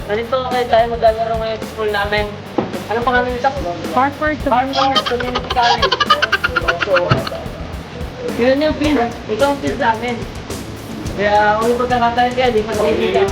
Nandito kayo tayo maglalaro ngayon sa school namin. Anong pangalan nito? Harvard Community College. Yun yung pin. Ito ang pin sa amin. Kaya kung yung pagkakataon kaya, di pa nakikita.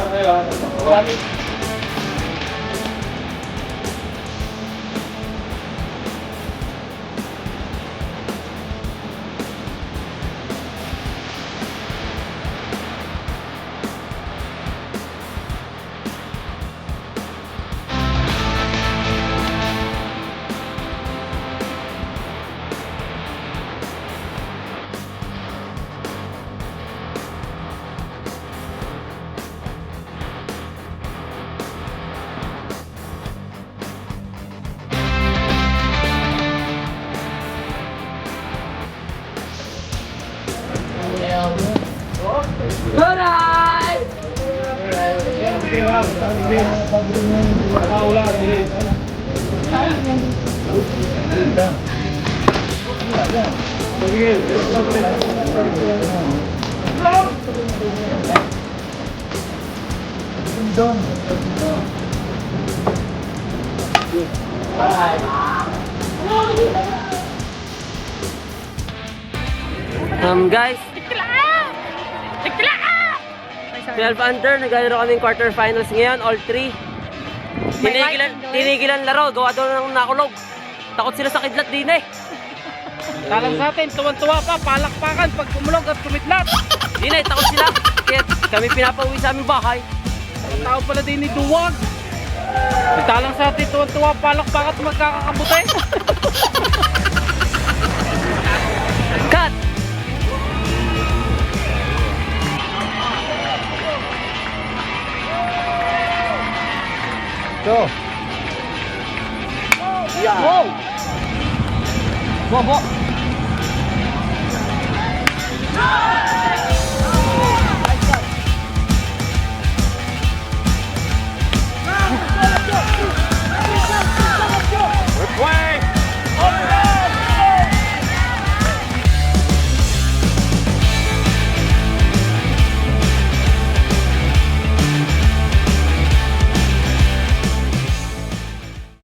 Alright! Guys, 12 under, naglalaro kaming quarterfinals ngayon, all 3. Tinigilan laro, gawa doon ng nakulog. Takot sila sa kidlat din eh. Talang sa atin, tuwan-tuwa pa, palakpakan pag kumulog at kumidlat. Din eh, takot sila. Kaya kami pinapauwi sa aming bahay. Ang tao pala din ni Duwag. Talang sa atin, tuwan-tuwa, palakpakan at magkakakamutay. Cut! Go! Yeah. Wow! Bo!